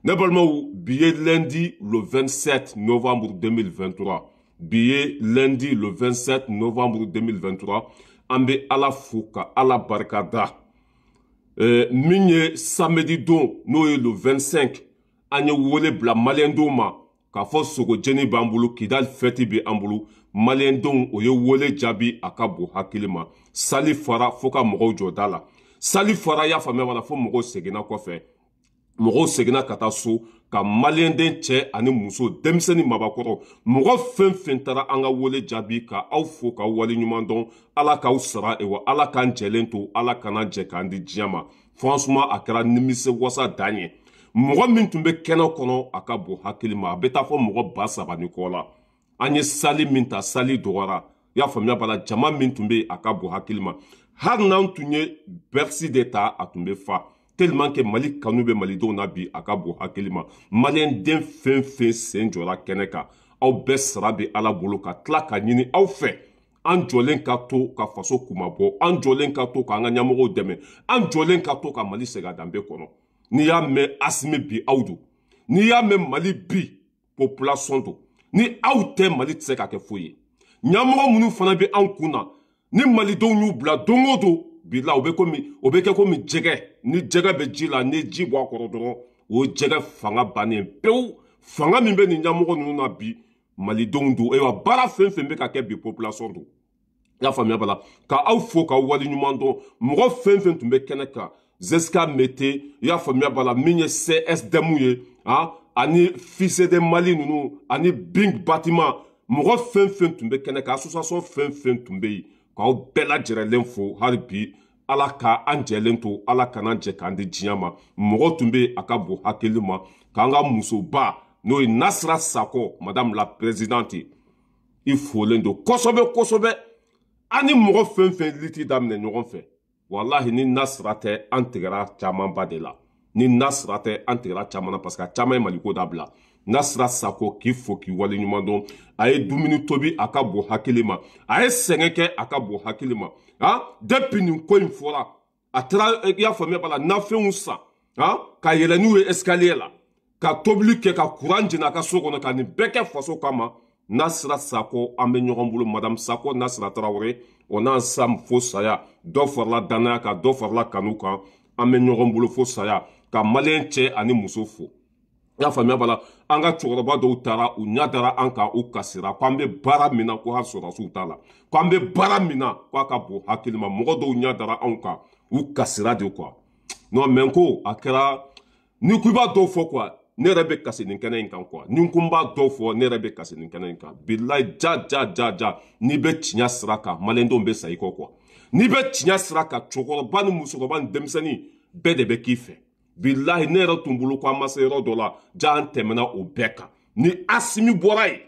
N'importe billet lundi le 27 novembre 2023. Billet lundi le 27 novembre 2023. Ambe ala fouka, ala barkada. Minye samedi don, no le 25. Anye wole bla malendo ma. Ka fo sogo jeni bambulu, kidal feti bi ambulu. Malendon oye wole jabi akabu hakilima. Sali fara foka mogo jodala. Sali fara ya fame wala fo mogo segina kofe. Mogo segina kata so ka malenden che ani muso demseni mabakoro. Mogo fen tara anga wole jabi ka au fo ka wali nyumandon. Ala ka usara ewa ala kan jelento ala kana jekandi jama. Franchement akara nimise wasa danye. Mogo min tumbe kena kono akabu hakilima. Beta fo mogo basaba nikola. Anye sali minta sali dogora ya famia bala jama min tumbe akabu hakilima har nan tunye bersi d'État a tumbe fa tellement que Mali kanube Mali do na bi akabu hakilima malien den fen sen jora keneka aw besrabe ala bolo ka tla ka nyini aw fe an jolen ka to ka faso kumabo an jolen ka to ka anga nyamogo deme an jolen ka to ka Mali sega dambe kono ni ya me asime bi awdu ni ya me Mali bi population do ni aw te Mali tse ka ke foye nyamoro munu fana be an kuna ni Mali do nyu bla dongo do bila obeke komi jege ni jege be jila ni ji bo akoro do o jege fanga bane pew fanga mi be ni nyamoro nu na bi Mali do ndo e wa bara fen be ka ke bi population do ya famia bala ka aw fo ka wali nyumando mo fen tumbe keneka zeska mete ya famia bala minye CSDM ye ha ani fils de Mali nunu ani bing bâtiment mogo fen tumbe keneka association fen tumbe ka o bela jerelen fo harbi ala ka anjelento ala kana je kandi jiama mogo tumbe akabu hakilima kanga muso ba no Nasra Sako madame la présidente il faut lendo kosobe ani mogo fen liti damne nyogon fe wallahi ni Nasra te antigara chaman ba de la ni Nasra te antigara chamana parce que chama Maliko dabla Nasra Sako ki fo ki wali nyumando aye dumini tobi akabo hakilima aye sengeke akabo hakilima ha depuis ni ko infora atra ya famia bala na fe unsa ha ka yele nu escalier la ka tobli ke ka courant jina ka soko na ka ni beke faso kama Nasra Sako ambe nyogombulu madame Sako Nasra Traoré on a ensemble fo saya do forla dana ka do forla kanuka ambe nyogombulu fo saya ka malien che ani muso fo ya famia bala anga choroba do tara u nyadara anka u kasira kwambe bara mina ko har sura sutala kwambe bara mina kwa ka bo hakilima mogo do nyadara anka u kasira de quoi non menko akara ni kuba do fo quoi ne rebe kasini kenen kan quoi ni kumba do fo ne rebe kasini kenen kan billahi ja ni be tinya sraka malendo be saiko quoi ni be tinya sraka choroba ni musoba demsani be de be kife billahi ne yɛrɛ tun bolo ko an ma se yɔrɔ dɔ la ja an tɛmɛna o bɛɛ kan ni Asimi bɔra yen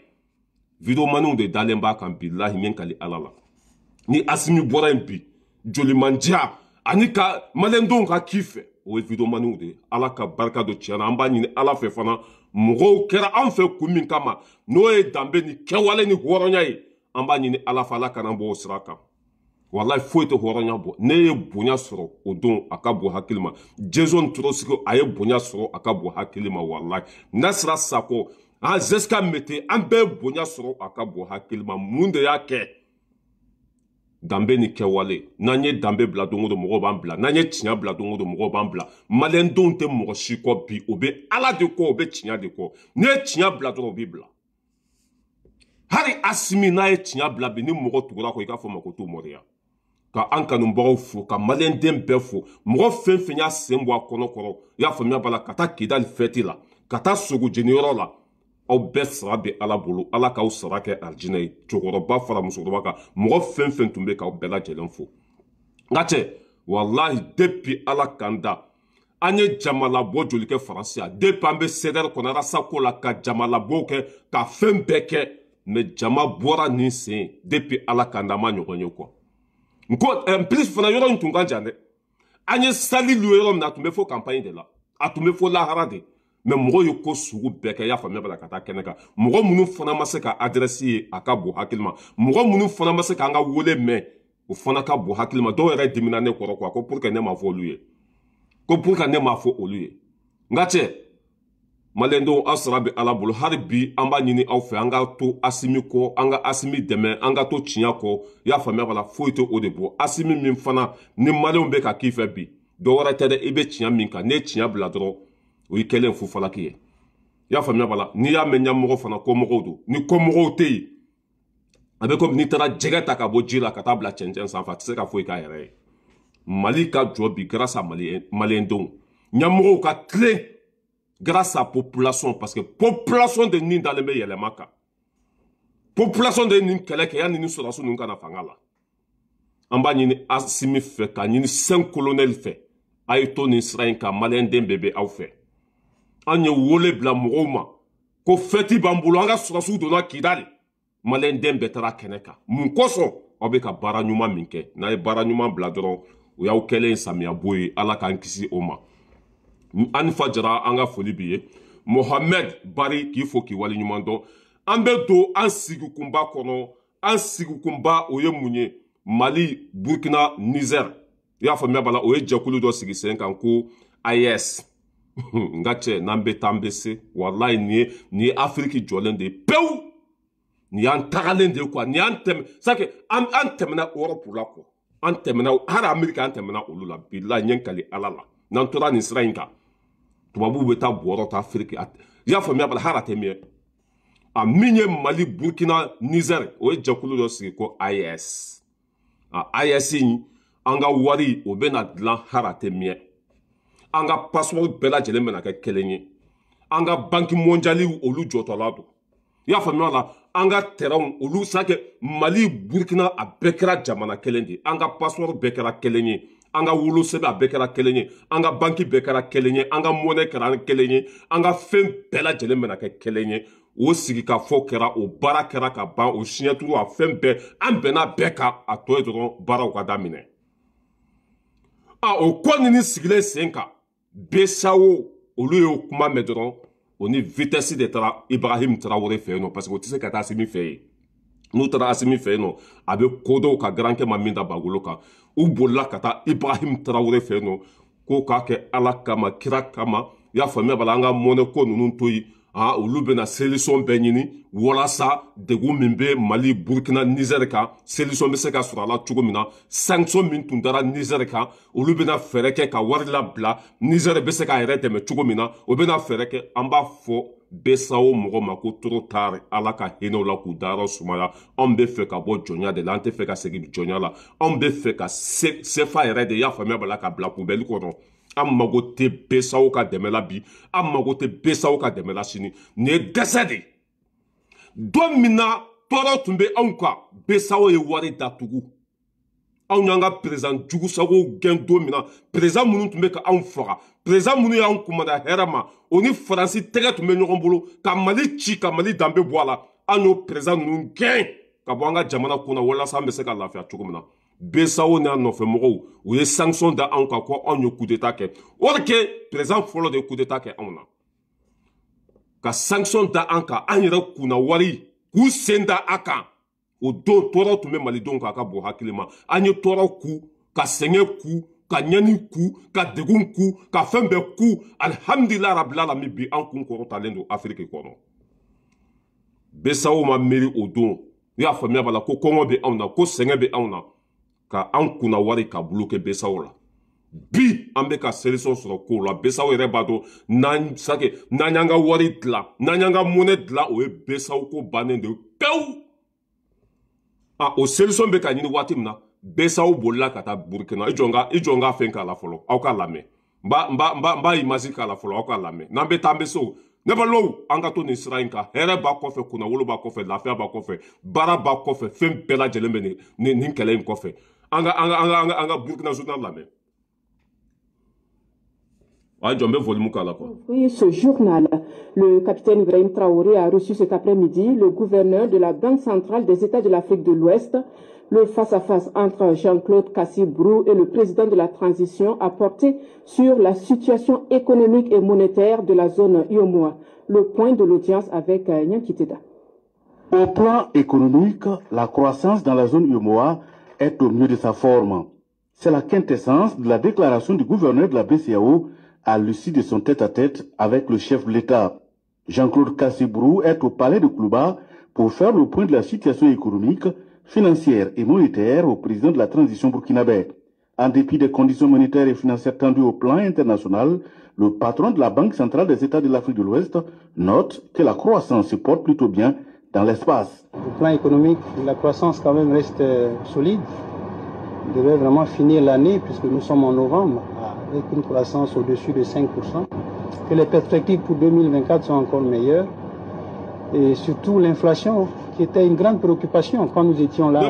videomaniw de dalen b'a kan billahi min kali ala la ni Asimi bɔra yen bi jolimandiya ani ka maliyɛndenw ka k'i fɛ o ye videomaniw de ala ka barika dɔ tiɲɛna an b'a ɲini ala fɛ fana mɔgɔw kɛra an fɛ kun min kama n'o ye danbe ni kɛwale ni hɔrɔnya ye an b'a ɲini ala fɛ ala kana bɔ o sira kan wallahi foyi tɛ hɔrɔnya bɔ ne ye bonya sɔrɔ o don a ka bon hakilima Jason Trotsky a ye bonya sɔrɔ a ka bon hakilima wallahi Nasra Sako an zeska mete an bɛɛ bonya sɔrɔ a ka bon hakilima mun de y'a kɛ danbe ni kɛwale n'an ye danbe bila don o don mɔgɔw b'an bila n'an ye tiɲɛ bila don o don mɔgɔw b'an bila maliyɛndenw tɛ mɔgɔ si kɔ bi o bɛ ala de kɔ o bɛ tiɲɛ de kɔ n'i ye tiɲɛ bila dɔrɔn o b'i bila hali Asimi n'a ye tiɲɛ bila bi ni mɔgɔ tugura kɔ i k'a fɔ ma ko t'o mɔriya ka an kanubagaw fo ka maliyɛnden bɛɛ fo mɔgɔ fɛn y'a sen bɔ a kɔnɔ kɔrɔ i y'a faamuya b'a la ka taa Kidali fɛti la ka taa sogo jeniyɔrɔ la aw bɛɛ sara bɛ ala bolo ala k'aw sara kɛ arijinɛ ye cɛkɔrɔba fara musokɔrɔba kan mɔgɔ fɛn tun bɛ k'aw bɛɛ lajɛlen fo nka cɛ walahi depuis ala kan da an ye jamalabɔ joli kɛ faransi yan depuis an bɛ CDR kɔnɔ arasako la ka jamalabɔ kɛ ka fɛn bɛɛ kɛ mɛ jama bɔra nin sen depuis ala kan da ma ɲɔgɔn ye quoi nko plus fana yɔrɔ in tun ka jan dɛ an ye sali lu yɔrɔ min na a tun bɛ fɔ campagne de la a tun bɛ fɔ lahara de mɛ mɔgɔw ye ko sugu bɛɛ kɛ i y'a faamuya bala ka taa kɛnɛ kan mɔgɔ minnu fana ma se ka adresse ye a ka bon hakili ma mɔgɔ minnu fana ma se k'an ka wele mɛn o fana ka bon hakili ma dɔw yɛrɛ dimina ne kɔrɔ quoi ko pour que ne ma fɔ olu ye ko pour que ne ma fɔ olu ye nka cɛ malendo asrabe ala bolo harbi amba nyini aw fe anga to asimi ko anga asimi deme anga to chinya ko ya famia bala foito odebo asimi min fana ni malon be ka kife bi do wara tede ibe chinya min ka ne chinya bla dro o ikelen fu fala kiye ya famia bala ni ya menya mo fana ko mo do ni ko mo te abe ko ni tara jegata ka bo jila ka tabla chenchen san fa tse ka fo ka yere malika jobi grâce à malendo nyamro ka clé grâce à la population, parce que la population de Nin dans le pays, elle est maka. Population de Nin, qu'elle est, elle est sur la soute, n'a fangala. En bas, il y a Assimi fait, il y a 5 colonels fait. Aïto Nisraïn, ka malin d'un bébé a fait. En y a wole blam roma. Ko feti bamboulou, anga sur la soute, donna kidali. Malin d'un betara keneka. Mon koso, obeka baranyuma minke. Na e baranyuma bladron, ou ya ukele samia boye, ala kankisi oma. An fajara anga foli biye Mohamed Bari ki fo ki wali ɲuman dɔn an bɛ don an sigukunba kɔnɔ an sigukunba o ye mun ye Mali Burkina Niger i y'a faamuya bala o ye jɛkulu dɔ sigi sen kan ko IS nga cɛ n'an bɛ taa an bɛ se walayi nin ye Afiriki jɔlen de ye pewu nin y'an tagalen de ye quoi nin y'an tɛmɛ sake an tɛmɛna Europe la quoi an tɛmɛna hali Amerika an tɛmɛna olu la bilahi ɲɛ kali ala la n'an tora nin sira in kan tubabu bɛ taa bɔrɔ ta Afiriki i y'a faamuya bala hara tɛ min a min ye Mali Burkina Niger o ye jɛkulu dɔ sigi ko IS IS in an ka wari o bɛna dilan hara tɛ min an ka passeport bɛɛ lajɛlen bɛna kɛ kelen ye an ka banque mondiale olu jɔtɔla don i y'a faamuya la an ka terrain olu sake Mali Burkina a bɛɛ kɛra jamana kelen de an ka passeport bɛɛ kɛra kelen ye an ka wolosɛbɛn a bɛɛ kɛra kelen ye an ka banque bɛɛ kɛra kelen ye an ka monnaie kɛra kelen ye an ka fɛn bɛɛ lajɛlen bɛna kɛ kelen ye o sigi ka fɔ kɛra o baara kɛra ka ban o siɲɛturu a fɛn bɛɛ an bɛnna bɛɛ ka a tɔ ye dɔrɔn baaraw ka daminɛ o ko nin sigilen sen kan BCEAO olu ye o kuma mɛn dɔrɔn o ni vitesse de taara Ibrahim Traoré fɛ yen nɔ parce que o tɛ se ka taa Asimi fɛ yen n'u taara Asimi fɛ yen nɔ a bɛ ko dɔw ka garankɛ ma min da bagolo kan u bolila ka taa Ibrahim Traoré fɛ yen nɔ k'o k'a kɛ ala kama kira kama i y'a faamuya bala an ka mɔnɛ ko ninnu to yen olu bɛna solution bɛɛ ɲini walasa degun min bɛ Mali Burkina Niger kan solution bɛ se ka sɔrɔ a la cogo min na sanction min tun dara Niger kan olu bɛna fɛɛrɛ kɛ ka wari labila Niger bɛ se k'a yɛrɛ dɛmɛ cogo min na o bɛna fɛɛrɛ kɛ an b'a fɔ BCEAO mɔgɔ ma ko trop tard ala ka hinɛw la k'u dayɔrɔ sumaya anw bɛ fɛ ka bɔ jɔnya de la an tɛ fɛ ka segin jɔnya la anw bɛ fɛ ka CFA yɛrɛ de i y'a faamuya bala ka bila poubelle kɔnɔ an mago tɛ BCEAO ka dɛmɛ la bi an mago tɛ BCEAO ka dɛmɛ la sini nin ye dɛsɛ de don min na tɔɔrɔ tun bɛ anw kan BCEAO ye wari datugu anw y'an ka président jugusago gɛn don min na président minnu tun bɛ ka anw faga président minnu y'anw kumanda hɛrɛ ma o ni Faransi tɛgɛ tun bɛ ɲɔgɔn bolo ka Mali ci ka Mali danbe bɔ a la an y'o président ninnu gɛn ka bɔ an ka jamana kun na walasa an bɛ se ka lafiya cogo min na BCEAO n'a nɔfɛmɔgɔw u ye sanction da anw kan ko anw ye coup d'état kɛ o de kɛ président fɔlɔ de ye coup d'état kɛ anw na ka sanction da an kan an yɛrɛ kunna wari k'u sen da a kan o don tɔɔrɔ tun bɛ malidenw kan a ka bon hakili ma an ye tɔɔrɔ ku ka sɛgɛn ku ka ɲɛni ku ka degun ku ka fɛn bɛɛ ku alihamudulila rabil alamin bi an kun kɔrɔtalen don Afiriki kɔnɔ BCEAO ma miiri o don i y'a faamuya bala ko kɔngɔ bɛ anw na ko sɛgɛn bɛ anw na ka an kunna wari ka bloquer BCEAO la bi an bɛ ka solution sɔrɔ kow la BCEAO yɛrɛ b'a dɔn n'an y'an ka wari dilan n'an y'an ka monnaie dilan o ye BCEAO ko bannen de ye pewu o solution bɛ ka ɲini waati min na BCEAO bolila ka taa Burkina i jɔ n ka fɛn k'a la fɔlɔ aw ka lamɛn n b'a image k'a la fɔlɔ aw ka lamɛn n'an bɛ taa an bɛ se o ne balimaw an ka to nin sira in kan hɛrɛ b'a kɔfɛ kunnawolo b'a kɔfɛ lafiya b'a kɔfɛ baara b'a kɔfɛ fɛn bɛɛ lajɛlen bɛ nin kɛlɛ in kɔfɛ an ka Burkina journal lamɛn. Oui, ce journal, le capitaine Ibrahim Traoré a reçu cet après-midi le gouverneur de la Banque centrale des États de l'Afrique de l'Ouest. Le face-à-face entre Jean-Claude Cassibrou et le président de la transition a porté sur la situation économique et monétaire de la zone UEMOA. Le point de l'audience avec Nyankiteda. Au plan économique, la croissance dans la zone UEMOA est au mieux de sa forme. C'est la quintessence de la déclaration du gouverneur de la BCEAO à l'issue de son tête-à-tête avec le chef de l'État. Jean-Claude Kassibrou est au palais de Koulouba pour faire le point de la situation économique, financière et monétaire au président de la transition burkinabé. En dépit des conditions monétaires et financières tendues au plan international, le patron de la Banque centrale des États de l'Afrique de l'Ouest note que la croissance se porte plutôt bien dans l'espace. Au plan économique, la croissance quand même reste solide. On devait vraiment finir l'année, puisque nous sommes en novembre, avec une croissance au-dessus de 5%. Que les perspectives pour 2024 sont encore meilleures. Et surtout l'inflation, qui était une grande préoccupation quand nous étions là.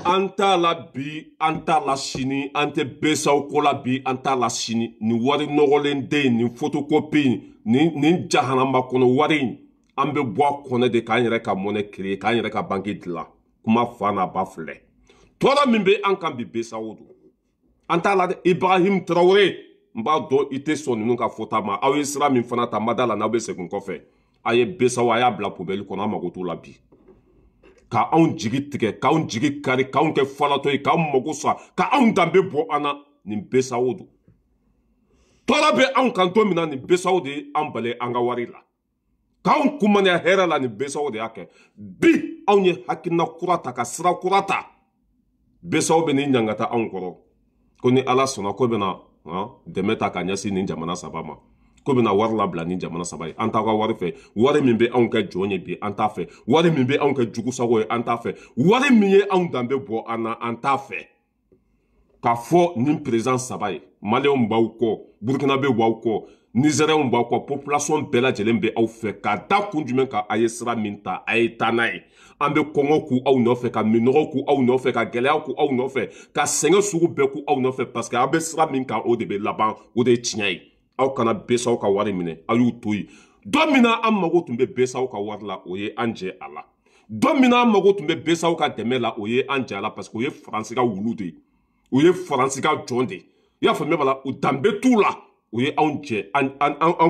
Anta la bi, anta la chini, ante besa okola bi, anta la chini, ni wari nogolende, ni photocopie, ni jahanamba kono wari. Ambe bois kone de kanyere ka monnaie créée, kanyere ka banque de la. Kuma fana bafle. Tora mimbe ankambi besa odo. Anta la de Ibrahim Traoré. Mba do ite soni nunca fotama. Awe isra min fana ta madala na be sekun kofe. Aye besa wa ya bla poubelle kona magoto la bi. Ka aun jigi tike, ka aun jigi kari, ka aun ke falatoy, ka aun mogosa, ka aun dambe bo ana ni besa odo. Tora be aun kanto mina ni besa odo ambale anga wari la. Ka aun kumane hera la ni besa odo yake. Bi aun ye hakina kurata ka sira kurata. Besa odo ni nyangata aun koro. Koni ala sona ko bena demeta ka nyasi ni jamana sabama. Ko bena war la bla ni jamana sabai. Anta ka wari fe. Wari mimbe aun ka jonye bi anta fe. Wari mimbe aun ka jugu sago anta fe. Wari miye aun dambe bo ana anta fe. Ka fo ni présence sabai. Malé mbauko, Burkinabe wauko, Nigérien mbauko, population bela jelembe au fe ka da kunjumen ka ayesra minta ayetanai. Ambe Kongo ku au nofe ka minoro ku au nofe ka gelea ku au nofe ka senge sugu be ku au nofe parce que abe sra min ka o de be laban o de tinyai au kana besa au ka wari mine ayu toyi domina amago tumbe besa au ka warla oye anje ala domina amago tumbe besa au ka demela oye anje ala parce que oye français ka wulude oye français ka jonde ya fa me bala o dambe tout là oye anje an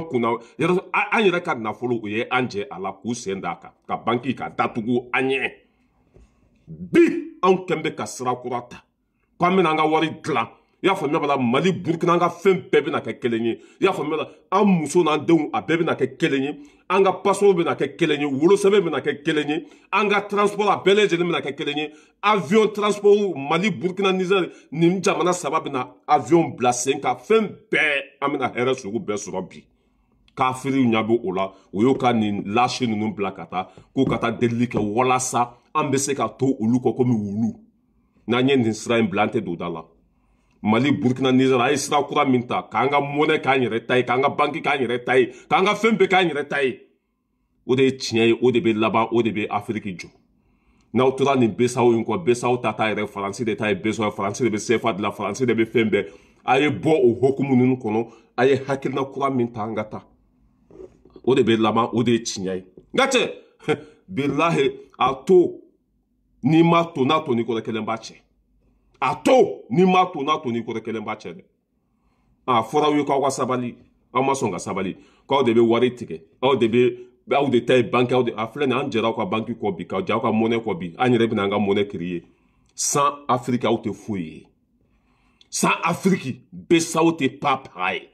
kuna an yɛrɛ ka nafolo o ye anje ala k'u sen d'a kan ka banki ka datugu an ɲɛ bi anw kɛn bɛ ka sira kura ta k'an bɛna an ka wari dilan i y'a faamuya bala Mali Burkina an ka fɛn bɛɛ bɛna kɛ kelen ye i y'a faamuya an muso n'an denw a bɛɛ bɛna kɛ kelen ye an ka passeport bɛna kɛ kelen ye wolosɛbɛn bɛna kɛ kelen ye an ka transport a bɛɛ lajɛlen bɛna kɛ kelen ye avion transport Mali Burkina Niger nin jamana saba bɛna avion bila sen kan fɛn bɛɛ an bɛna hɛrɛ sugu bɛɛ sɔrɔ bi kafiriw ɲɛ bɛ o la o y'o ka nin lâche ninnu bila ka taa k'o ka taa delili kɛ walasa an bɛ se ka to olu kɔ komi wulu n'an ye nin sira in bila an tɛ don da la Mali Burkina Niger a ye sira kura min ta k'an ka monnaie k'an yɛrɛ ta ye k'an ka banque k'an yɛrɛ ta ye k'an ka fɛn bɛɛ k'an yɛrɛ ta ye o de ye tiɲɛ ye o de bɛ laban o de bɛ Afiriki jɔ n'aw tora nin besaw in kɔ besaw ta t'a yɛrɛ Faransi de ta ye besaw ye Faransi de bɛ CFA dilan Faransi de bɛ fɛn bɛɛ a ye bɔ o hokumu ninnu kɔnɔ a ye hakilina kura min ta an ka taa o de bɛ laban o de ye tiɲɛ ye nka cɛ bilahi a to n'i ma to n'a to n'i kɔrɔ kelen b'a cɛ a to n'i ma to n'a to n'i kɔrɔ kelen b'a cɛ dɛ a fɔra aw ye k'aw ka sabali aw ma sɔn ka sabali k'aw de bɛ wari tigɛ aw de ta ye banque aw de a filɛ nin an jɛra aw ka banque kɔ bi ka jɛ aw ka monnaie kɔ bi an yɛrɛ bɛna an ka monnaie créer sans Afrique aw tɛ foyi ye sans Afrique besaw tɛ pas pareil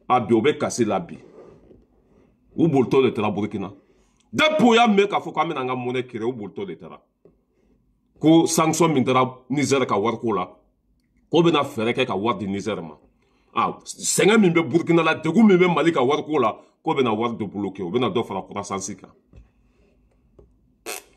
a bi o bɛ kasi la bi u bolitɔ de taara Burkina depuis o y'a mɛn k'a fɔ k'an bɛna an ka monnaie créer u bolitɔ de taara ko sanction min taara Niger ka wariko la k'o bɛna fɛɛrɛ kɛ ka wari di Niger ma sɛgɛn min bɛ Burkina la degun min bɛ Mali ka wariko la k'o bɛna wari de bloquer o bɛna dɔ fara croissance kan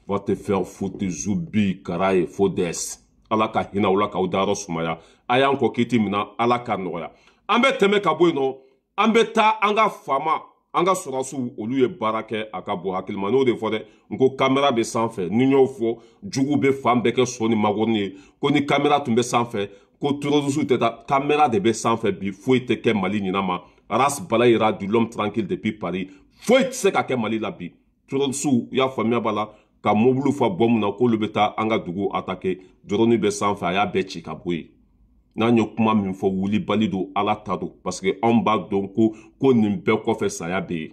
va te faire foutre Zubi Karaye Fodes ala ka hinɛ aw la k'aw dayɔrɔ sumaya a y'an kɔ kiti min na ala ka nɔgɔya an bɛ tɛmɛ ka bɔ yen nɔ an bɛ taa an ka faama an ka sɔrɔsiw olu ye baara kɛ a ka bon hakili ma n'o de fɔ dɛ n ko kamera bɛ sanfɛ ni y'o fɔ jugu bɛ fan bɛɛ kɛ so ni magɔrɔni ye ko ni kamera tun bɛ sanfɛ ko terroriste tɛ taa kamera de bɛ sanfɛ bi foyi tɛ kɛ Mali ɲinɛ ma Ras Bala yira du l'homme tranquille depuis Paris foyi tɛ se ka kɛ Mali la bi terroriste y'a faamuya b'a la ka mobile fa bɔ mun na k'olu bɛ taa an ka dugu attaquer drone bɛ sanfɛ a y'a bɛɛ ci ka bɔ yen n'an ye kuma min fɔ wulibali don ala ta don parce que anw b'a dɔn ko nin bɛɛ kɔfɛ saya bɛ yen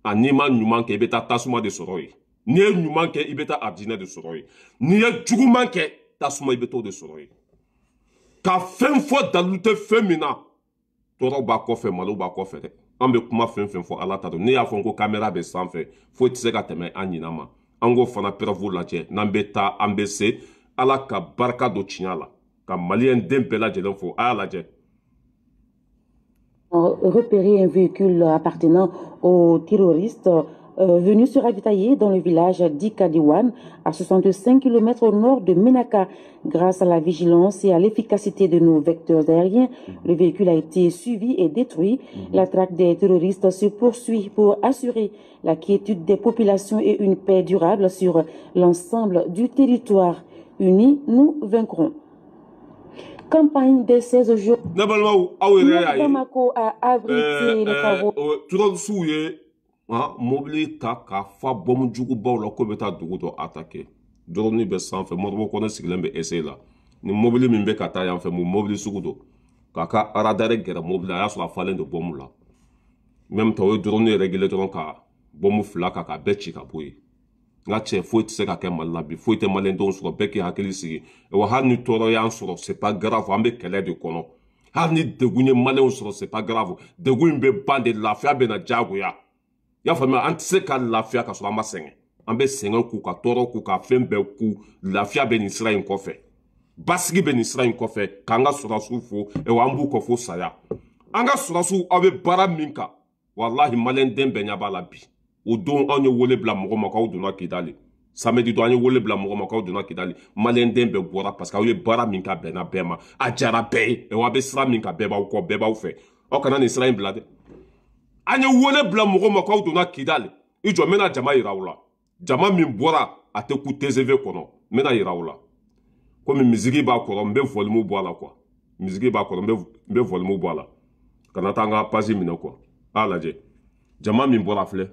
a n'i ma ɲuman kɛ i bɛ taa tasuma de sɔrɔ yen n'i ye ɲuman kɛ i bɛ taa arijinɛ de sɔrɔ yen n'i ye juguman kɛ tasuma i bɛ t'o de sɔrɔ yen ka fɛn fɔ dalu tɛ fɛn min na tɔɔrɔ b'a kɔfɛ malo b'a kɔfɛ dɛ an bɛ kuma fɛn fɛn fɔ ala ta dɔn ne y'a fɔ n ko caméra bɛ sanfɛ foyi tɛ se ka tɛmɛ an ɲina ma an k'o fana preuve lajɛ n'an bɛ taa an bɛ se ala ka barika don tiɲɛ la ka maliyɛn den bɛɛ lajɛlen fo a y'a lajɛ. Repérer un véhicule appartenant aux terroristes venu se ravitailler dans le village d'Ikadiwan, à 65 km au nord de Menaka. Grâce à la vigilance et à l'efficacité de nos vecteurs aériens, le véhicule a été suivi et détruit. La traque des terroristes se poursuit pour assurer la quiétude des populations et une paix durable sur l'ensemble du territoire. Unis, nous vaincrons. Campagne des 16 jours. Bamako a abrité les travaux. Mobili ta k'a fa bɔmu jugubaw la ko bɛ taa dugu dɔ attaquer drone bɛ sanfɛ Modibo Kone sigilen bɛ essai la ni mobili min bɛ ka taa yan fɛ mun mobili sugu dɔ k'a ka radar gɛrɛ mobili a y'a sɔrɔ a falen don bɔmu la même temps o ye drone réglé dɔrɔn ka bɔmu fila ka k'a bɛɛ ci ka bɔ yen n ka cɛ foyi tɛ se ka kɛ Mali la bi foyi tɛ maliyɛndenw sɔrɔ bɛɛ k'i hakili sigi wa hali ni tɔɔrɔ y'an sɔrɔ c'est pas grave an bɛ kɛlɛ de kɔnɔ hali ni degun ye maliyɛnw sɔrɔ c'est pas grave degun in bɛ ban de lafiya bɛ na diyagoya. Y'a faamuya an tɛ se ka lafiya ka sɔrɔ an ma sɛgɛn an bɛ sɛgɛn k'u ka tɔɔrɔ k'u ka fɛn bɛɛ k'u lafiya bɛ nin sira in kɔfɛ basigi bɛ nin sira in kɔfɛ k'an ka sɔrɔdasiw fo an b'u kɔ fo saya an ka sɔrɔdasiw aw bɛ baara min kan walahi maliyɛnden bɛɛ ɲɛ b'a la bi o don anw ye wele bila mɔgɔ ma k'aw donna Kidali samedi don an ye wele bila mɔgɔ ma k'aw donna Kidali maliyɛnden bɛɛ bɔra parce que aw ye baara min k'a bɛnna bɛɛ ma a diyara bɛɛ ye aw bɛ sira min kan bɛɛ b'aw kɔ bɛɛ b'aw fɛ aw kana nin sira in bila dɛ. An ye wele bila mɔgɔ ma k'aw donna Kidali i jɔ n bɛna jama yira aw la jama min bɔra a tɛ ku TGV kɔnɔ n bɛna yira aw la komi misigi b'a kɔrɔ n bɛ volume bɔ a la quoi misigi b'a kɔrɔ n bɛ volume bɔ a la kana taa an ka page minɛ quoi a lajɛ jama min bɔra filɛ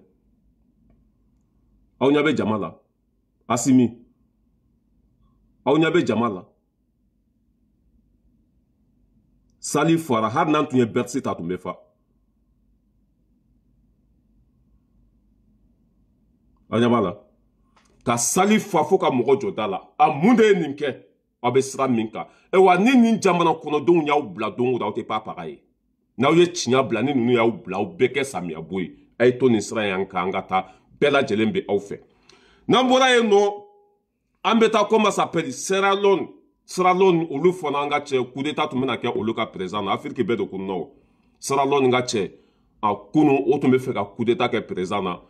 aw ɲɛ bɛ jama la Asimi aw ɲɛ bɛ jama la Sali fara hali n'an tun ye Bercy ta tun bɛ fa. Anyamala ka Sali fa fo ka mɔgɔ jɔ da la a mun de ye nin kɛ aw bɛ sira min kan wa ni nin jamana kɔnɔdenw y'aw bila don o don aw tɛ papaga ye n'aw ye tiɲɛ bila ni ninnu y'aw bila aw bɛɛ kɛ samiyɛbo ye a ye to nin sira in kan an ka taa bɛɛ lajɛlen bɛ aw fɛ n'an bɔra yen nɔ an bɛ taa comment s'appelle Sierra Leone olu fana an ka cɛ coup d'état tun bɛna kɛ olu ka président na Afiriki bɛɛ de kun nɔ Sierra Leone ka cɛ a kunu o tun bɛ fɛ ka coup d'état kɛ président na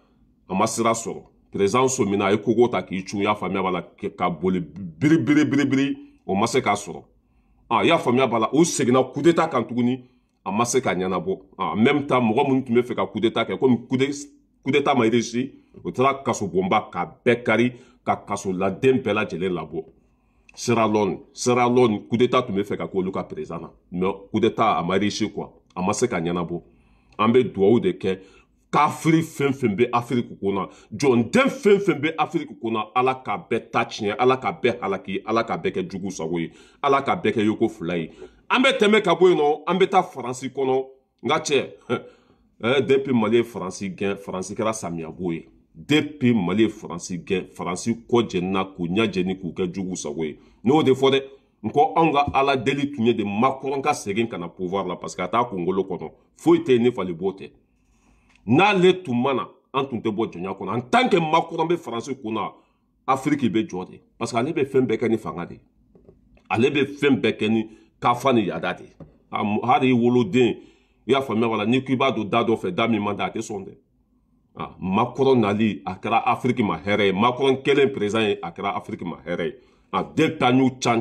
a ma sira sɔrɔ président Somina a ye kogo ta k'i cun y'a faamuya b'a la ka boli biribiri o ma se k'a sɔrɔ y'a faamuya b'a la o seginna coup d'état kan tuguni a ma se ka ɲɛnabɔ en même temps mɔgɔ minnu tun bɛ fɛ ka coup d'état kɛ komi coup d'état ma réussi o taara kaso bonba ka bɛɛ kari ka kaso laden bɛɛ lajɛlen labɔ Sierra Leone coup d'état tun bɛ fɛ ka k'olu ka président na mais coup d'état a ma réussi quoi a ma se ka ɲɛnabɔ an bɛ dugawu de kɛ k'Afiri fɛn fɛn bɛ Afiriki kɔnɔ jɔnden fɛn fɛn bɛ Afiriki kɔnɔ ala ka bɛɛ ta tiɲɛ ala ka bɛɛ halaki ala ka bɛɛ kɛ jugu sago ye ala ka bɛɛ kɛ yoko fila ye an bɛ tɛmɛ ka bɔ yen nɔ an bɛ taa Faransi kɔnɔ n ka cɛ depuis Mali ye Faransi gɛn Faransi kɛra samiyɛbo ye depuis Mali ye Faransi gɛn Faransi kɔ jɛnina k'u ɲɛ jɛni k'u kɛ jugu sago ye n'o de fɔ dɛ n ko anw ka ala deli tun ye de Macron ka segin ka na pouvoir la parce que a t'a kunkolo kɔnɔ foyi tɛ yen ne fali b'o tɛ. N'ale tun mana an tun tɛ bɔ jɔnya kɔnɔ en tant que Macron bɛ Faransi kunna Afiriki bɛ jɔ de parce que ale bɛ fɛn bɛɛ kɛ ni fanga de ale bɛ fɛn bɛɛ kɛ ni kafa ni yada de hali i woloden i y'a faamuya wala n'i k'i b'a don da dɔ fɛ da min man di a tɛ sɔn dɛ Macron nali a kɛra Afiriki ma hɛrɛ ye Macron kelen président ye a kɛra Afiriki ma hɛrɛ ye depuis an y'u can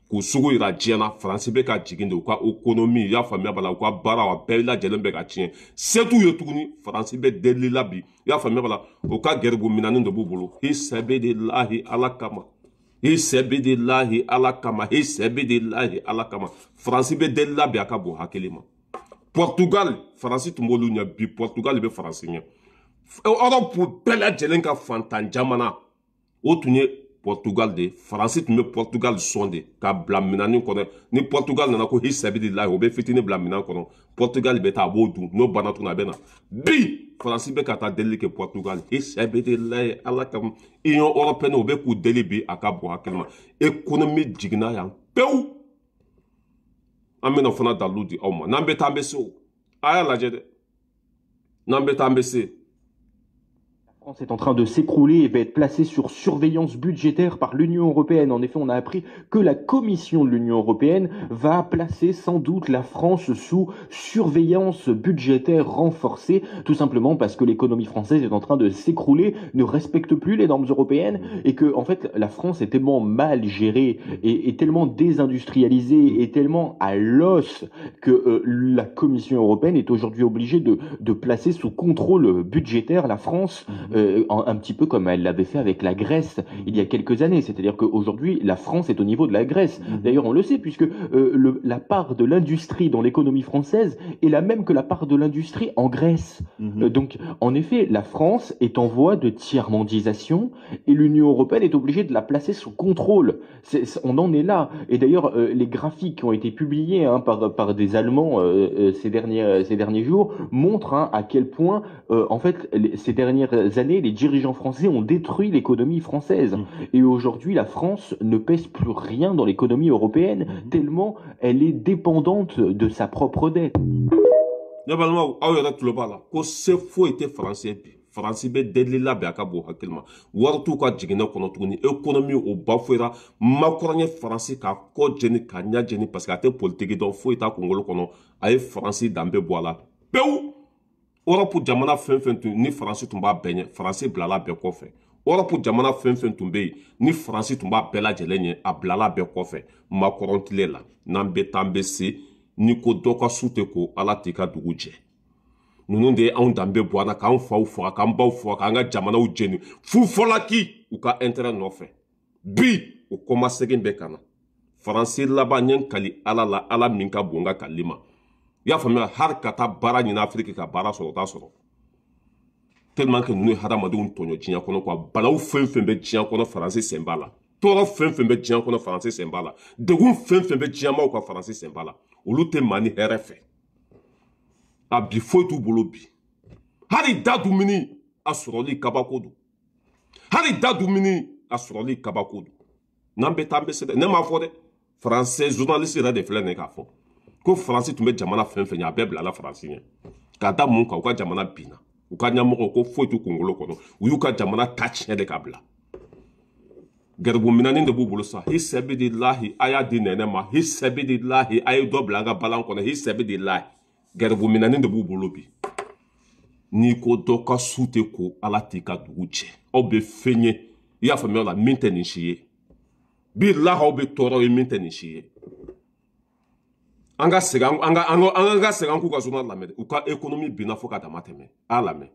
k'u sugu yira diɲɛ na Faransi bɛ ka jigin de u ka économie i y'a faamuya bala u ka baaraw a bɛɛ lajɛlen bɛ ka tiɲɛ se t'u ye tuguni Faransi bɛ delili la bi i y'a faamuya bala u ka gɛribu minɛnin de b'u bolo hisabedilahi ala kama hisabedilahi ala kama hisabedilahi ala kama Faransi bɛ delili la bi a ka bon hakili ma Portugal Faransi tun b'olu ɲɛ bi Portugal bɛ Faransi ɲɛ Europe bɛɛ lajɛlen ka fantan jamana o tun ye Portugal de Faransi tun bɛ Portugal sɔn de ka bila minɛnin kɔnɔ ni Portugal nana ko hisabedilahi o bɛ fitinin bila minɛn kɔnɔ Portugal bɛ taa a b'o dun n'o banna tuguni a bɛ na bi Faransi bɛ ka taa delili kɛ Portugal hisabedilahi ala kama Union européenne o bɛ k'u deli bi a ka bon hakili ma économie jiginna yan pewu an bɛna fana dalu di aw ma n'an bɛ taa an bɛ se o a y'a lajɛ dɛ N'en tambese. La France est en train de s'écrouler et va être placée sur surveillance budgétaire par l'Union européenne. En effet, on a appris que la Commission de l'Union européenne va placer sans doute la France sous surveillance budgétaire renforcée, tout simplement parce que l'économie française est en train de s'écrouler, ne respecte plus les normes européennes et que, en fait, la France est tellement mal gérée et tellement désindustrialisée et tellement à l'os que la Commission européenne est aujourd'hui obligée de placer sous contrôle budgétaire la France. Un petit peu comme elle l'avait fait avec la Grèce il y a quelques années. C'est-à-dire qu'aujourd'hui, la France est au niveau de la Grèce. D'ailleurs, on le sait, puisque la part de l'industrie dans l'économie française est la même que la part de l'industrie en Grèce. Donc, en effet, la France est en voie de tiers-mondisation et l'Union européenne est obligée de la placer sous contrôle. On en est là. Et d'ailleurs, les graphiques qui ont été publiés par des Allemands ces derniers jours montrent à quel point, en fait, ces dernières années, les dirigeants français ont détruit l'économie française. Et aujourd'hui, la France ne pèse plus rien dans l'économie européenne, tellement elle est dépendante de sa propre dette. Faransi bɛ delili labɛn a ka bon hakili ma wari t'u ka jiginɛ kɔnɔ tuguni économie o bafouera makɔrɔɲɛ faransi k'a kɔ jeni k'a ɲa jeni parce que a tɛ politiki dɔn foyi t'a kunkolo kɔnɔ a ye faransi danbe bɔ a la pewu Europe jamana fɛn fɛn tun ni faransi tun b'a bɛɛ ɲɛ faransi bilala bɛɛ kɔfɛ Europe jamana fɛn fɛn tun bɛ yen ni faransi tun b'a bɛɛ lajɛlen ɲɛ a bilala bɛɛ kɔfɛ makɔrɔntile la n'an bɛ taa an bɛ se ni ko dɔ ka su tɛ ko ala t'i ka dugu jɛ ninnu de ye anw danbe bɔ an na k'an faw faga k'an baw faga k'an ka jamanaw jeni fu fɔlaki u ka intérêt nɔfɛ bi o kɔmasegin bɛ ka na faransi laban ɲɛ kali ala la ala min ka bon n ka kali ma i y'a faamuya hali ka taa baara ɲini afiriki ka baara sɔrɔ o t'a sɔrɔ tellement que ninnu ye hadamadenw tɔɲɔ diɲɛ kɔnɔ quoi balaw fɛn fɛn bɛ diɲɛ kɔnɔ faransi sen b'a la tɔɔrɔ fɛn fɛn bɛ diɲɛ kɔnɔ faransi sen b'a la degun fɛn fɛn bɛ diɲɛ maaw ka faransi sen b'a la olu tɛ maa ni hɛrɛ fɛ a bi foyi t'u bolo bi hali da dumuni a sɔrɔli kabako don hali da dumuni a sɔrɔli kabako don n'an bɛ taa an bɛ se dɛ ne m'a fɔ dɛ faransɛ journaliste yɛrɛ de filɛ nin ye k'a fɔ ko faransi tun bɛ jamana fɛn fɛn ɲɛ a bɛɛ bilala faransi ɲɛ k'a da mun kan u ka jamana binna u ka ɲɛmɔgɔ ko foyi t'u kunkolo kɔnɔ u y'u ka jamana ta tiɲɛ de ka bila garibu minani de b'u bolo sa hisɛbidilahi a y'a di nɛnɛ ma hisɛbidilahi a ye dɔ bila an ka balan kɔnɔ hisɛbidilahi garibu minani de b'u bolo bi n'i ko dɔ ka su tɛ ko ala t'i ka dugu cɛ aw bɛ fɛn ye i y'a faamuya o la min tɛ nin si ye bi lahaw bɛ tɔɔrɔ ye min tɛ nin si ye an ka segin an k'u ka journal lamɛn u ka économie binna fo ka dama tɛmɛ a lamɛn.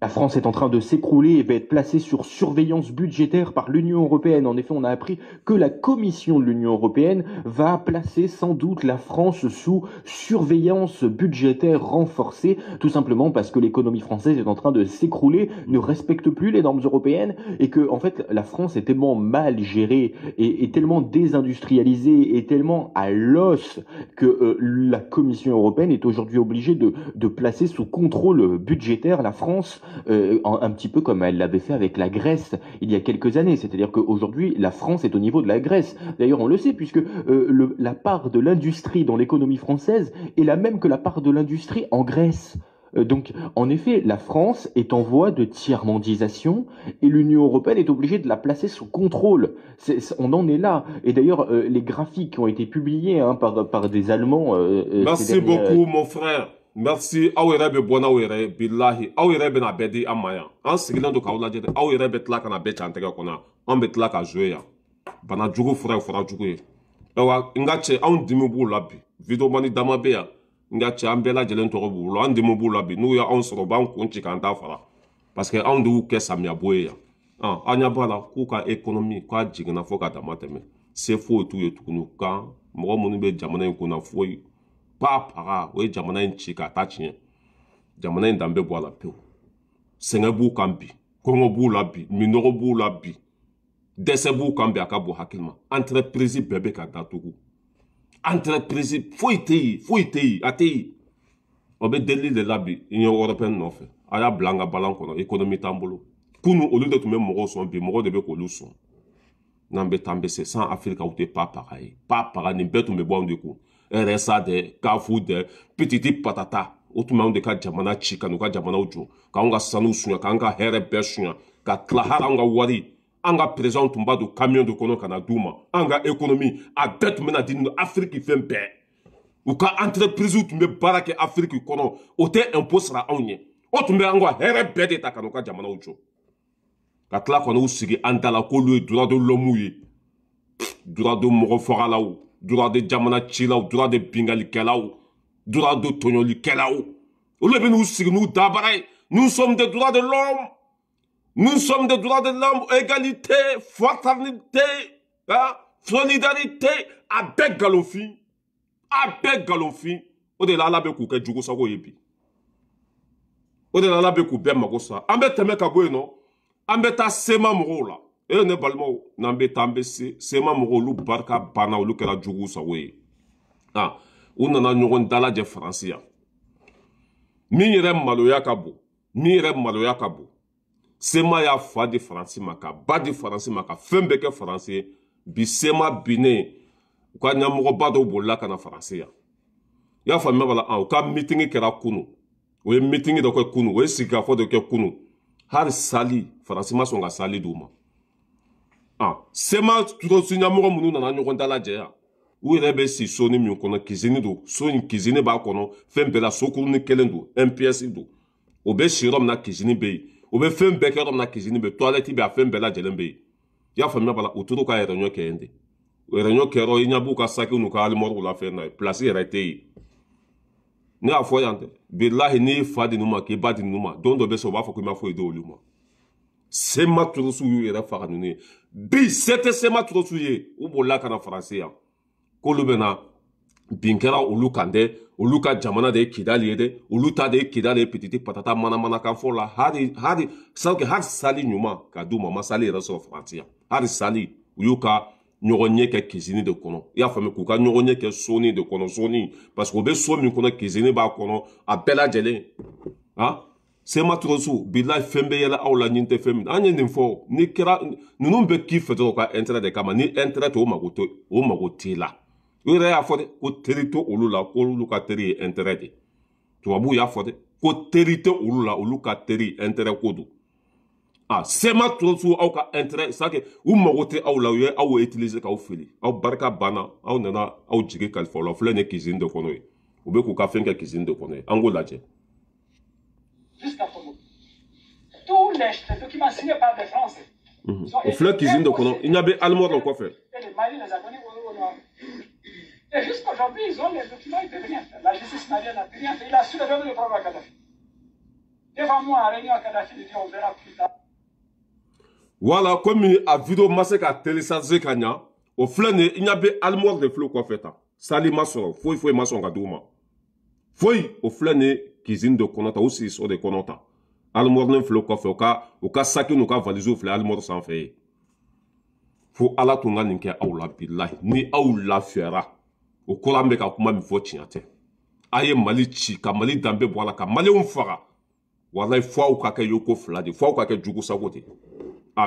La France est en train de s'écrouler et va être placée sur surveillance budgétaire par l'Union européenne. En effet, on a appris que la Commission de l'Union européenne va placer sans doute la France sous surveillance budgétaire renforcée, tout simplement parce que l'économie française est en train de s'écrouler, ne respecte plus les normes européennes et que, en fait, la France est tellement mal gérée et tellement désindustrialisée et tellement à l'os que la Commission européenne est aujourd'hui obligée de placer sous contrôle budgétaire la France. Un petit peu comme elle l'avait fait avec la Grèce il y a quelques années. C'est-à-dire qu'aujourd'hui, la France est au niveau de la Grèce. D'ailleurs, on le sait, puisque la part de l'industrie dans l'économie française est la même que la part de l'industrie en Grèce. Donc, en effet, la France est en voie de tiers-mondisation et l'Union européenne est obligée de la placer sous contrôle. On en est là. Et d'ailleurs, les graphiques qui ont été publiés par des Allemands... Merci beaucoup, mon frère. Merci aw yɛrɛ bɛ bɔ n'aw yɛrɛ bilahi aw yɛrɛ bɛna bɛɛ di an ma yan an sigilen don k'aw lajɛ dɛ aw yɛrɛ bɛ tila ka na bɛɛ can tɛgɛ kɔnɔ an bɛ tila ka jouer yan bana jugu fura ye fura jugu ye ayiwa n ka cɛ anw dimi b'u la bi video mani dama bɛ yan n ka cɛ an bɛɛ lajɛlen tɔgɔ b'u bolo an dimi b'u la bi n'u ye anw sɔrɔ u b'an kun ci k'an ta fara parce que anw de y'u kɛ samiyɛbɔ ye yan an ɲɛ b'a la k'u ka économie k'a jiginna fo ka dama tɛmɛ se foyi t'u ye tuguni kan mɔgɔ minnu bɛ jamana in kunna foyi pa paga o ye jamana in ci k'a ta tiɲɛ jamana in danbe bɔ a la pewu sɛgɛn b'u kan bi kɔngɔ b'u la bi minɔgɔ b'u la bi dɛsɛ b'u kan bi a ka bon hakili ma entreprise bɛɛ bɛ ka datugu entreprise foyi tɛ yen foyi tɛ yen a tɛ yen o bɛ delili de la bi union européenne nɔfɛ a y'a bila an ka balan kɔnɔ économie t'an bolo kunu olu de tun bɛ mɔgɔw sɔn bi mɔgɔw de bɛ k'olu sɔn n'an bɛ taa an bɛ se sans Afrique aw tɛ pa paga ye pa paga nin bɛɛ tun bɛ bɔ anw de kun RSA dɛ CAFU dɛ pititi patata o tun b'anw de ka jamana ci ka n'u ka jamanaw jɔ k'anw ka sanu suɲɛ k'an ka hɛrɛ bɛɛ suɲɛ ka tila hali anw ka wari an ka président tun b'a don camion de kɔnɔ ka na d'u ma an ka économie a bɛɛ tun bɛna di Afrique fɛn bɛɛ u ka entreprise tun bɛ baara kɛ Afrique kɔnɔ o tɛ impôt sara anw ɲɛ o tun bɛ an ka hɛrɛ bɛɛ de ta ka n'u ka jamanaw jɔ ka tila kɔni u sigi an da la k'olu ye droit de l'homme ye droit de mɔgɔ fagalaw droit de jamana cilaw droit de bingalikɛlaw droit de tɔɲɔlikɛlaw olu bɛ n'u sigi n'u dabara ye nous sommes des droits de l'homme nous sommes des droits de l'homme égalité fraternité solidarité a bɛɛ galonfin a bɛɛ galonfin o de la Ala bɛ k'u kɛ jugusago ye bi o de la Ala bɛ k'u bɛɛ mago sa an bɛ tɛmɛ ka bɔ yen nɔ an bɛ taa sema mɔgɔw la ne balimaw n'an bɛ taa an bɛ se sema mɔgɔw olu barika banna olu kɛra jugu sago ye u nana ɲɔgɔn dalajɛ Faransi yan min yɛrɛ maloya ka bon sema y'a fa di Faransi ma ka ba di Faransi ma ka fɛn bɛɛ kɛ Faransi ye bi sema binnen u ka ɲɛmɔgɔba dɔw bolila ka na Faransi yan i y'a faamuya bala u ka mitingi kɛra kunu o ye mitingi dɔ kɛ kunu o ye sigikafɔ dɔ kɛ kunu hali sali Faransi ma sɔn ka sali d'u ma sema turɔsi ɲɛmɔgɔ minnu nana ɲɔgɔn dalajɛ yan u yɛrɛ bɛ si soni min kɔnɔ kizini don so in kizini b'a kɔnɔ fɛn bɛɛ la sokurunin kelen don MPS don o bɛ si yɔrɔ min na kizini bɛ yen o bɛ fɛn bɛɛ kɛ yɔrɔ min na kizini bɛ yen toilette bɛ yen a fɛn bɛɛ lajɛlen bɛ yen i y'a faamuya bala u tora ka yɛrɛɲɔ kɛ yen de yɛrɛɲɔ kɛyɔrɔ i ɲɛ b'u ka sakiw n'u ka alimɔriw la fɛn na ye place yɛrɛ tɛ yen ne y'a fɔ yan dɛ bilahi n'i fa di ninnu ma k'i ba di ninnu ma don dɔ bɛ sɔrɔ u b'a fɔ k'i ma foyi d'olu ma sema turɔsiw y'u yɛrɛ faga ninnu ye bi se tɛ sema turɔsiw ye u bolila ka na Faransi yan k'olu bɛ na bin kɛra olu kan dɛ olu ka jamana de ye Kidali ye dɛ olu ta de ye Kidali ye pititi patata manamana kan fɔ la hali sali ɲuman ka d'u ma ma sali yɛrɛ sɔrɔ Faransi yan hali sali u y'u ka ɲɔgɔn ɲɛ kɛ kizini de kɔnɔ i y'a faamu k'u ka ɲɔgɔn ɲɛ kɛ soni de kɔnɔ soni parce que u bɛ so min kɔnɔ kizini b'a kɔnɔ a bɛɛ lajɛlen sema turɔsiw bilahi fɛn bɛ yɛlɛ aw la ɲin tɛ fɛn min an ye nin fɔ ni kɛra ninnu bɛ k'i fɛ dɔrɔn ka intérêt de kama ni intérêt tɛ o mago t'i la u yɛrɛ y'a fɔ dɛ ko teri tɛ olu la ko olu ka teri ye intérêt de tubabuw y'a fɔ dɛ ko teri tɛ olu la olu ka teri intérêt ko don sema turɔsiw aw ka intérêt sake u mago tɛ aw la u ye aw utiliser k'aw fili aw barika banna aw nana aw jigi kalifa la filɛ nin ye kizini de kɔnɔ ye u bɛ k'u ka fɛn kɛ kizini de kɔnɔ ye an k'o lajɛ. Tous les documents signés par des Français. Au fleur cuisine de Kono, il n'y avait allemand dans quoi faire. Et le Mali les a donnés au Nord. Et jusqu'aujourd'hui, ils ont les documents, ils peuvent rien faire. La justice malienne n'a pu rien faire. Il a su le donner le problème à Kadhafi. Devant moi, en réunion à Kadhafi, il dit on verra plus tard. Voilà, comme la vidéo massé à télécharger Kanya, au fleur, il n'y avait allemand de fleur quoi faire. Sali maçon, faut maçon gadouma. Faut au fleur cuisine de Konota aussi sur des Konota. Almor ne flo kɔfɛ u ka saki n'u ka valisew filɛ almor sanfɛ ye fo ala tun ka nin kɛ aw la bilahi ni aw lafiyara o kɔrɔ an bɛ ka kuma min fɔ tiɲɛ tɛ a ye Mali ci ka Mali danbe bɔ a la ka Maliyɛnw faga walahi fo aw ka kɛ yoko fila de fo aw ka kɛ jugu sago de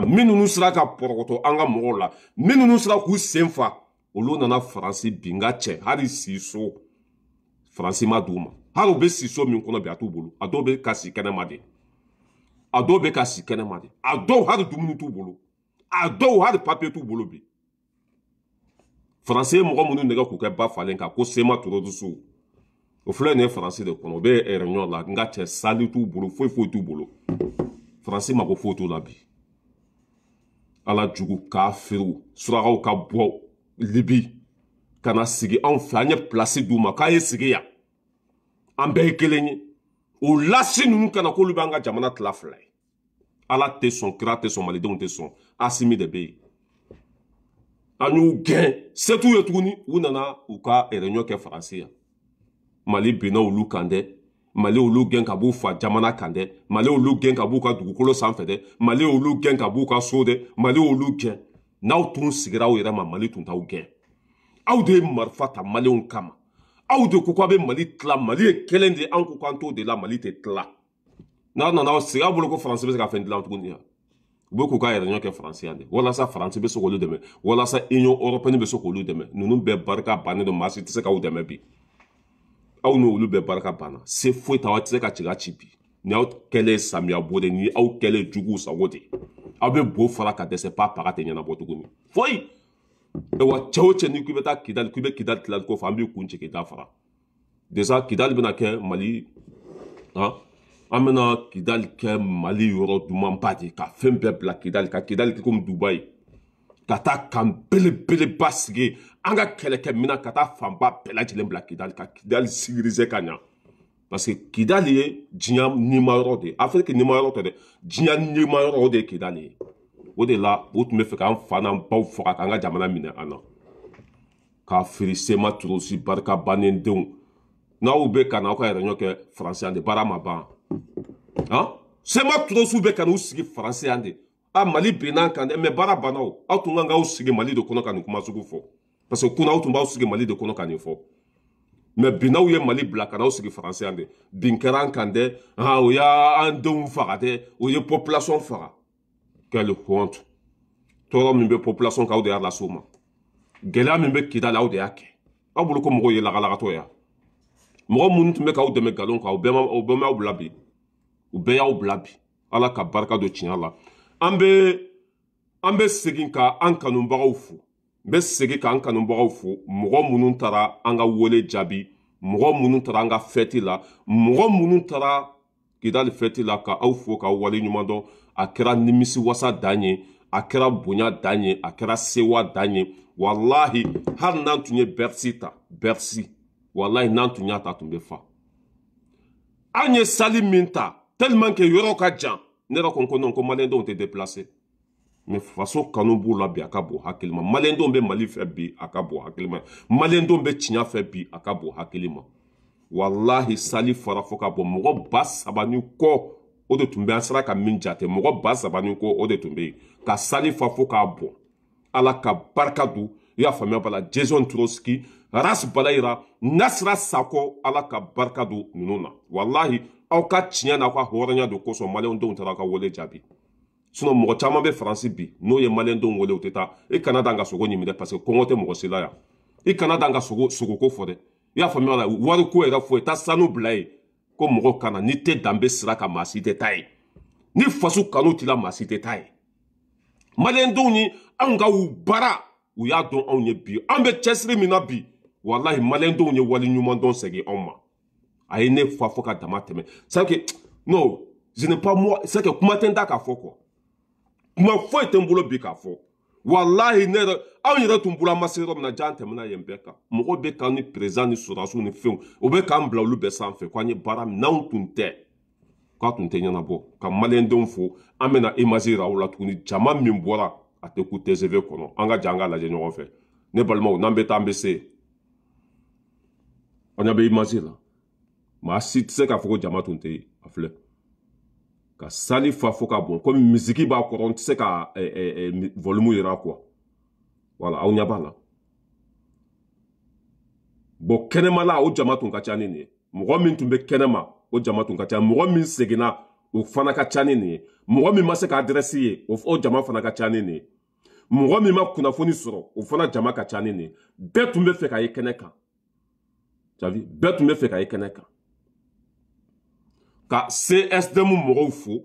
minnu sera ka pɔrɔkɔtɔ an ka mɔgɔw la minnu sera k'u sen fa olu nana Faransi binga cɛ hali siso Faransi ma d'u ma hali u bɛ siso min kɔnɔ bi a t'u bolo a dɔw bɛ ka si kɛnɛma de a dɔw bɛ ka si kɛnɛma de a dɔw hali dumuni t'u bolo a dɔw hali papiye t'u bolo bi Faransi ye mɔgɔ minnu nɛgɛ k'u kɛ ba falen kan ko sema turɔsiw o filɛ nin ye Faransi de kɔnɔ o bɛ réunion la nka cɛ sali t'u bolo foyi t'u bolo Faransi mago foyi t'u la bi ala jugu kafiriw surakaw ka bɔ Libi ka na sigi anw fɛ an ye place d'u ma k'a ye sigi yan an bɛɛ ye kelen ye o lasi ninnu kana k'olu b'an ka jamana tila fila ye ala tɛ sɔn kira tɛ sɔn malidenw tɛ sɔn Asimi de bɛ yen an y'u gɛn se t'u ye tuguni u nana u ka réunion kɛ Faransi yan Mali binna olu kan dɛ Mali olu gɛn ka b'u fa jamana kan dɛ Mali olu gɛn ka b'u ka dugukolo sanfɛ dɛ Mali olu gɛn ka b'u ka so dɛ Mali olu gɛn n'aw tun sigira aw yɛrɛ ma Mali tun t'aw gɛn aw de ye marifa ta Maliyɛnw kama aw de ko k'a bɛ Mali tila Mali ye kelen de an ko k'an t'o de la Mali tɛ tila n'a nana aw sigi aw bolo ko Faransi bɛ se ka fɛn dilan tuguni yan u bɛ k'u ka réunion kɛ Faransi yan de walasa Faransi bɛ se k'olu dɛmɛ walasa Union européenne bɛ se k'olu dɛmɛ ninnu bɛɛ barika bannen don maa si tɛ se k'aw dɛmɛ bi aw n'olu bɛɛ barika banna se foyi t'aw tɛ se ka cɛga ci bi ni aw kɛlɛ samiya bɔ de ni aw kɛlɛ juguw sago de aw bɛ bo fara ka dɛsɛ pa paga tɛ ɲɛnabɔ tuguni foyi wa cɛ o cɛ ni k'i bɛ taa kidali k'i bɛ kidali tilali ko fɔ an b'i kun ci k'i da fara déjà kidali bɛna kɛ mali an bɛna kidali kɛ mali yɔrɔ dumanba de ka fɛn bɛɛ bila kidali ka kidali kɛ komi dubayi ka taa kan belebeleba sigi an ka kɛlɛkɛ mina ka taa fanba bɛɛ lajɛlen bila kidali ka kidali sigirize ka ɲa parce que kidali ye diɲɛ nimayɔrɔ de ye afiriki nimayɔrɔ tɛ dɛ diɲɛ nimayɔrɔ o de ye kidali ye o de la o tun bɛ fɛ k'an fa n'an baw faga k'an ka jamana minɛ an na k'a firi sema turusi barika bannen denw n'aw bɛ ka n'aw ka yɛrɛɲɔ kɛ faransɛ de baara ma ban sema turusiw bɛ ka n'u sigi faransɛ de mali binna kan dɛ mɛ baara banna o aw tun kan k'aw sigi mali de kɔnɔ ka nin kuma sugu fɔ parce que kunna aw tun b'aw sigi mali de kɔnɔ ka nin fɔ mɛ binnaw ye mali bila ka n'aw sigi faransɛ de bin kɛra an kan dɛ o y'an denw faga dɛ o ye population faga quelle honte tɔɔrɔ min bɛ population kan aw de y'a lase o ma gɛlɛya min bɛ kidali aw de y'a kɛ aw bolo ko mɔgɔw ye lagalagatɔ ya mɔgɔ minnu tun bɛ k'aw dɛmɛ nkalon kan o bɛɛ m'aw bila bi u bɛɛ y'aw bila bi ala ka barika don tiɲɛ la an bɛ segin ka an kanubagaw fo n bɛ segin ka an kanubagaw fo mɔgɔ minnu taara an ka wele jaabi mɔgɔ minnu taara an ka fɛti la mɔgɔ minnu taara kidali fɛti la ka aw fo k'aw wale ɲuman dɔn a kɛra nimisiwasa dan ye a kɛra bonya dan ye a kɛra sewa dan ye walahi hali n'an tun ye berisi ta berisi walahi n'an tun y'a ta tun bɛ fa an ye sali min ta tellement que yɔrɔ ka jan ne yɛrɛ ko non ko maliyɛndenw tɛ déplacé mais faso kanu b'u la bi a ka bon hakili ma maliyɛndenw bɛ mali fɛ bi a ka bon hakili ma maliyɛndenw bɛ tiɲɛ fɛ bi a ka bon hakili ma walahi sali fara fɔ ka bɔ mɔgɔ 3,000 ni kɔ o de tun bɛ an sera ka min jate mɔgɔ 3,000 ni kɔ o de tun bɛ yen ka sali fa fɔ k'a bɔ ala ka barika don i y'a faamuya bala Jason Trotsky Ras Balayira Nasra Sako ala ka barika don ninnu na walahi aw ka tiɲɛ n'aw ka hɔrɔnya de kosɔn maliyɛndenw taara ka wele jaabi sinon mɔgɔ caman bɛ faransi bi n'o ye maliyɛndenw wele u tɛ taa i kana dan ka sogo ɲimi dɛ parce que kɔngɔ tɛ mɔgɔ si la yan i kana dan ka sogoko fɔ dɛ i y'a faamuya la wariko yɛrɛ fɔ yen taa sanu bila yen ko mɔgɔ kana n'i tɛ danbe sira kan maa si tɛ taa yen ni faso kanu t'i la maa si tɛ taa yen maliyɛndenw ni anw ka u baara u y'a dɔn anw ye bi an bɛ cɛsiri min na bi walahi maliyɛndenw ye wali ɲuman dɔn segin anw ma a ye ne fa fɔ ka dama tɛmɛ c'est que non je n'ai pas moi c'est que kuma tɛ n da k'a fɔ quoi kuma foyi tɛ n bolo bi k'a fɔ walahi ne yɛrɛ anw yɛrɛ tun bolo an ma se yɔrɔ min na jan tɛmɛna yen bɛɛ kan mɔgɔw bɛ k'an ni président ni sɔrɔdasiw ni fɛnw o bɛ k'an bila olu bɛɛ sanfɛ k'an ye baara min n'anw tun tɛ k'a tun tɛ ɲɛnabɔ ka maliyɛndenw fo an bɛna image yira aw la tuguni jama min bɔra a tɛ ku TGV kɔnɔ an ka jan an ka lajɛ ɲɔgɔn fɛ ne balimaw n'an bɛ taa an bɛ se an ɲɛ bɛ image la maa si tɛ se k'a fɔ ko jama tun tɛ yen a filɛ ka sali fa fo ka bon komi misiki b'a kɔrɔ n tɛ se ka volume yira quoi voilà aw ɲɛ b'a la bon kɛnɛma la o jama tun ka ca ni nin ye mɔgɔ min tun bɛ kɛnɛma o jama tun ka ca mɔgɔ min seginna o fana ka ca ni nin ye mɔgɔ min ma se ka adresse ye o jama fana ka ca ni nin ye mɔgɔ min ma kunnafoni sɔrɔ o fana jama ka ca ni nin ye bɛɛ tun bɛ fɛ ka ye kɛnɛ kan bɛɛ tun bɛ fɛ ka ye kɛnɛ kan ka CSDM mɔgɔw fo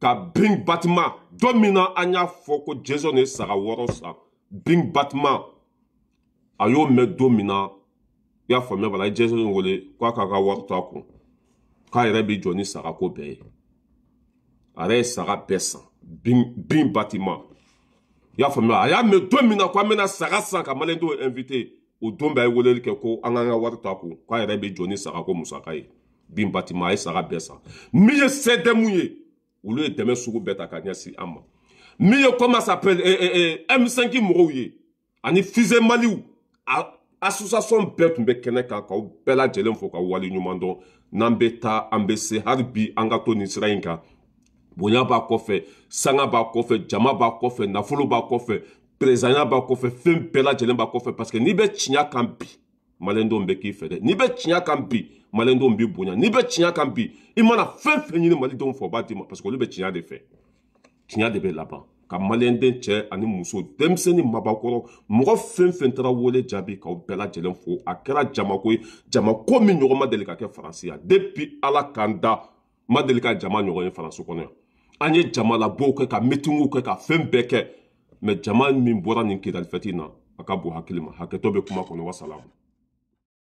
ka Bing Batman dɔ min na an y'a fɔ ko Jason ye saga 6 san Bing Batman a y'o mɛn don min na i y'a faamuya bala a ye Jason wele k'a k'a ka wari to a kun k'a yɛrɛ bɛ jɔ ni saga ko bɛɛ ye a yɛrɛ ye saga bɛɛ san Bing Batman i y'a faamuya a y'a mɛn don min na k'an bɛna saga san ka maliyɛndenw invité o don bɛɛ a ye weleli kɛ ko an k'an ka wari to a kun k'a yɛrɛ bɛ jɔ ni saga ko musaka ye Bing Batman a ye saga bɛɛ san min ye CSDM ye olu ye dɛmɛ sugu bɛɛ ta ka ɲɛsin an ma min ye comment s'appelle M5 mɔgɔw ye ani Fusée Maliw association bɛɛ tun bɛ kɛnɛ kan k'aw bɛɛ lajɛlen fo ka wali ɲuman dɔn n'an bɛ taa an bɛ se hali bi an ka to nin sira in kan bonya b'a kɔfɛ sanga b'a kɔfɛ jama b'a kɔfɛ nafolo b'a kɔfɛ perezanya b'a kɔfɛ fɛn bɛɛ lajɛlen b'a kɔfɛ parce que n'i bɛ tiɲɛ kan bi maliyɛndenw bɛ k'i fɛ dɛ n'i bɛ tiɲɛ kan bi maliyɛndenw b'i bonya n'i bɛ tiɲɛ kan bi i mana fɛn fɛn ɲini malidenw fɛ o b'a d'i ma parce que olu bɛ tiɲɛ de fɛ tiɲɛ de bɛ laban ka maliyɛnden cɛ ani muso denmisɛnnin mabakɔrɔ mɔgɔ fɛn fɛn taara wele jaabi k'aw bɛɛ lajɛlen fo a kɛra jamako ye jamako min ɲɔgɔn ma deli ka kɛ faransi yan depuis ala k'an da ma deli ka jama ɲɔgɔn ye faransi kɔnɔ yan an ye jama labɔw kɛ ka mitinguw kɛ ka fɛn bɛɛ kɛ mɛ jama min bɔra nin kidali fɛti na a ka bon hakili ma hakɛtɔ bɛ kuma kɔnɔ wasalamu